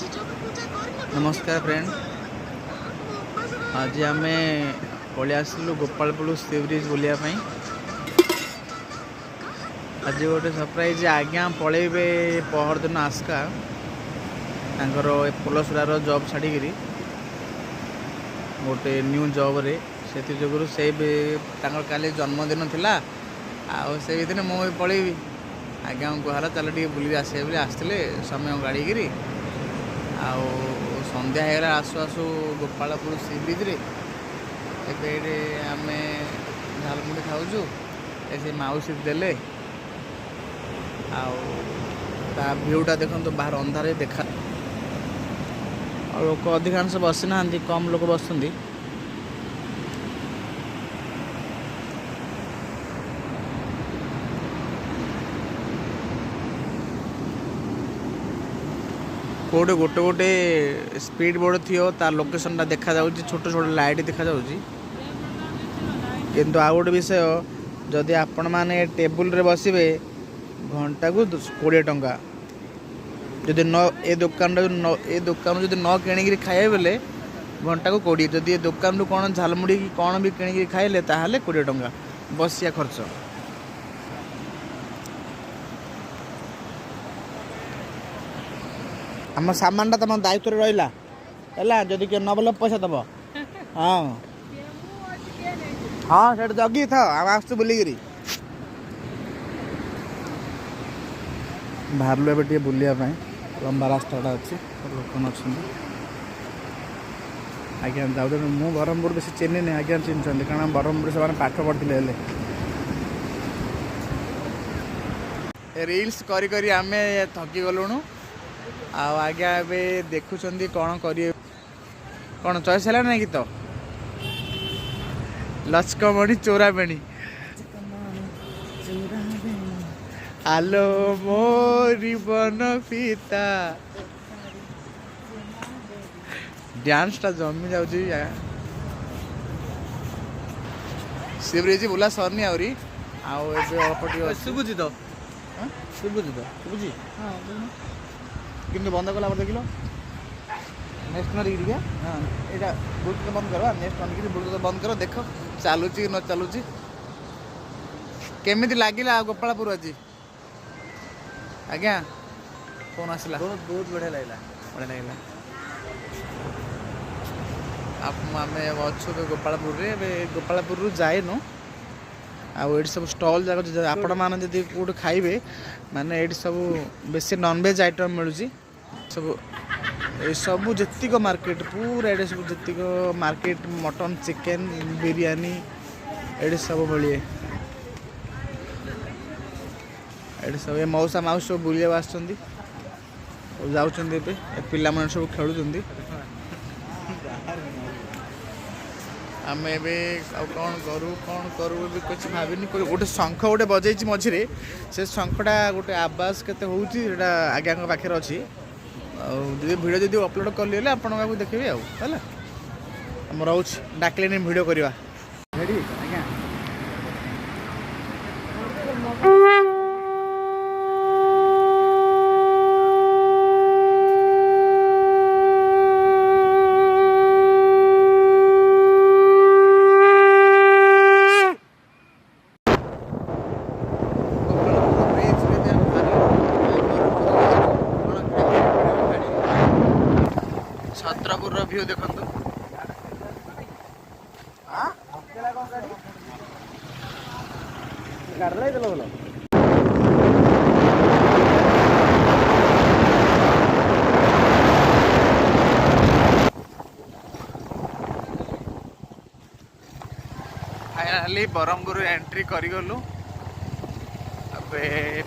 नमस्कार फ्रेंड। आज आम पलि आसलु गोपालपुर सी ब्रिज बुलिया आज गोटे सरप्राइज आज्ञा पलैबे पहर दिन आस्का पोलसुरार जॉब छाड़ी गोटे न्यू जॉब रे से जोगुरु से काली जन्मदिन थिला से दिन मुझे पलैबी आज्ञा गुहारा चल टे बुले आसे आसते समय गाड़ी आउ संध्या होगा आसु आसु गोपालपुर सी ब्रिज रे एबे आम झालमुड़ी खाऊँ से मौसी देले व्यूटा देखो बाहर अंधारे देखा लोक अधिकांश बसी ना कम लोग बसुंदी कोटे गोटे गोटे स्पीड बोर्ड थी तार लोकेशन टा देखा जाउची छोट छोट लाइट देखा जाउची किंतु आ गोटे विषय जदि आपण माने टेबुल रे बसिबे घंटा को 20 टंका जदि न ए दुकान जदि न किणी खाए बेले घंटा को 20 जदि ए दुकान रु कौन झालमुड़ी की कौन भी किणी खाइले ताहले 20 टंका बसिया खर्च। आम सामान तुम दायित्व रहा है जदि किए न बोल पैसा दब हाँ हाँ से जगी था आम आसु बुलिकी बाहर ए बुलायापी लंबा रास्ताटा अच्छी लोक अच्छा आज्ञा जाऊँ मु ब्रह्मपुर बेस चिन्ह नहीं आज्ञा चिन्ह कारण ब्रह्मपुर से पाठ पढ़ते रील्स करी आम थकी गलुणु आज्ञा ए देखुं कौन करिए कौन चॉइस है ना गीत लचकमणि चोराबेणी आलो मोरी बन पिता डांस टा जमी जाऊँगी सी ब्रिज बुला सरनी आहरी आउे शुभुची तो शुभुची तो शुभुची किंतु बंद कला देख लो नेक्स्ट न हाँ यहाँ ब्लूटूथ बंद कर नेक्स्ट न ब्लूटूथ बंद कर देख चलुची न चलुची केमी लगे गोपालपुर आज आज्ञा फोन आसला बहुत बढ़िया लगे बढ़िया लगे आम अच्छु गोपालपुर जाएनु आउ सब स्टल जगह आपण मैंने कौट खाइबे माने ये सब बेसी नॉनवेज आइटम मिलूँ सब सब जितिक मार्केट पूरा ये सब जितिक मार्केट मटन चिकेन बिरयानी ये सब मिले ये सब ये मौसा माउस सब बुलिया आसुँच जाऊँ पिला मन सब खेलुं आम कौन करूँ कुछ भाविनी गोटे शंख गोटे बजे मझे से शंखटा गोटे आवाज के आज्ञा पाखे अच्छी भिडियो जब अपलोड कली आपको देखिए आम रोच डाकिले भिडियो करवा आज्ञा छत्रपुर व्यू देखो फाइनाली ब्रह्मपुर एंट्री करूँ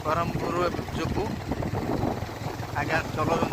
ब्रह्मपुर जो आज्ञा चलाउँ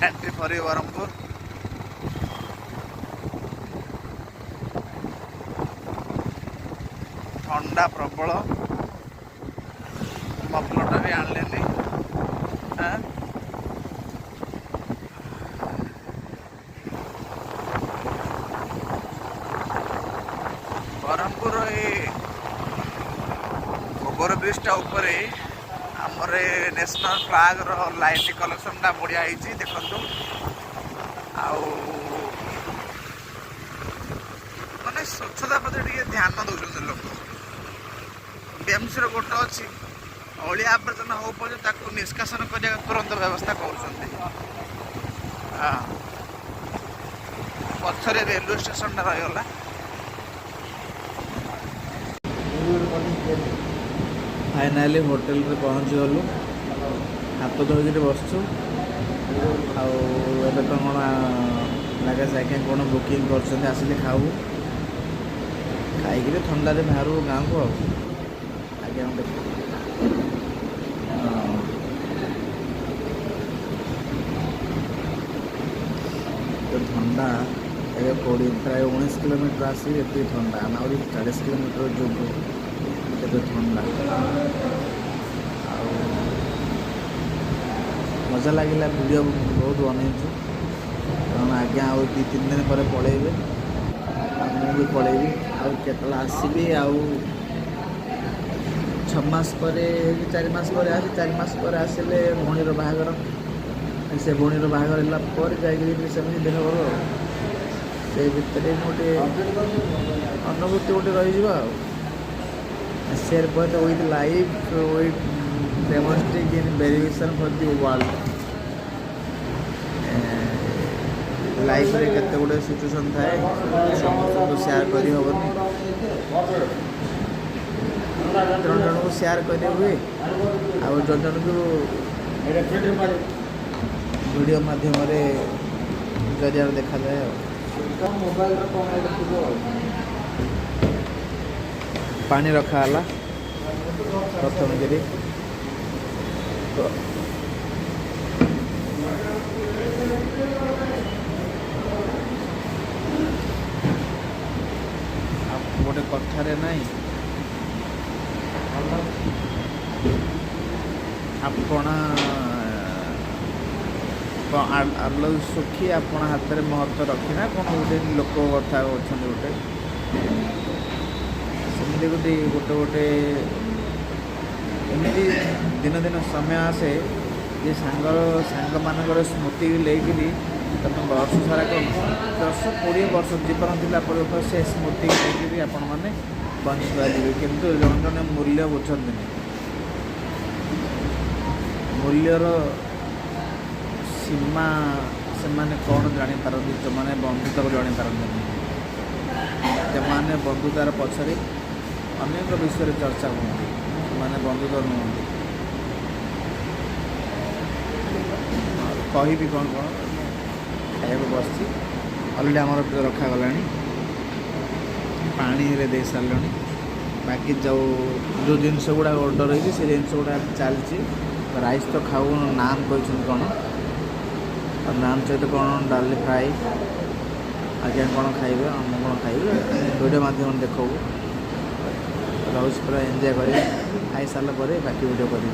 एंट्री फॉर ब्रह्मपुर। ठंडा प्रबल मफलरटा भी आणलेनी। ब्रह्मपुर ओवर ब्रिजटा उपरे आमर नेशनल फ्लैग रो लाइट कलेक्शनटा बढ़िया होती देखु। आउ माने स्वच्छता प्रति टे ध्यान दौरान लोक। बीएमसी गोटे अच्छी अलिया आवर्जना हो पजे निष्कासन करने तुरंत व्यवस्था कर। पछरे रेलवे स्टेशन रहीगला। फाइनाली होटल रे पहुँच गलु। हाथ धोई बसचु। आगे तो कौन लगे आज्ञा कौन बुकिंग कर खाऊ खाई ठंडा बाहर गाँव को आज्ञा तो ठंडा ये 20 प्राय 19 किलोमीटर आसी ये ठंडा आम 40 किलोमीटर जो केते ठंडा। मजा लगे वीडियो बहुत बनईचु कारण आज्ञा आ 2-3 दिन पर पलैबे मुझे पलैबी आते आसबि 6 मास पर 4 मास पर आसी 4 मास पर आसिले भणीर बाहागर से भणीर बाहागर है जाकि सेमती देख कर से भितर गोटे अनुभूति गोटे रही share both with live with demonstrate in variation for the world। Life रे केते गुडे सिचुएशन थाए समस्त को शेयर करी होबनी जन जन को शेयर कर हुए आ जन जन को वीडियो माध्यम रे जरिया देखा जाए। मोबाइल रे कौन पानी रखा है प्रथम गिरी गोटे कथारे नहीं आपण आलो सुखी आपण हाथ में महत्व रखिना कौन गोटे लोक कथा अच्छा गोटे सेमती गोटे गोटे गोटे एमती दिन दिन समय आसे ये सांग मानकर स्मृति लेकिन तुम वर्ष सारा 10-20 वर्ष जीवन थिला पर से स्मृति लेकिन आपण मैंने बंच पारे किंतु जन जन मूल्य बुझती मूल्यर सीमा से माने कौन जापारती जो मैंने बंधुता को जापारती से बंधुतार पछरे अनेक विषय चर्चा करते मैंने बंधुता नुहति कहि कौन कौन खाया बस अलरेडी आम रखा गला पानी रे दे सारे बाकी जो जिनस गुड़ा ऑर्डर होती से जिनस गुड़ा चलती राइस तो खाऊ नान कहते कौन और नान सहित कौन डाली फ्राई आज्ञा कौन खाइबे आम कौन खाइबे वीडियो माध्यम देखो रोज पूरा एंजॉय करें खाई सारा बाकी वीडियो करें।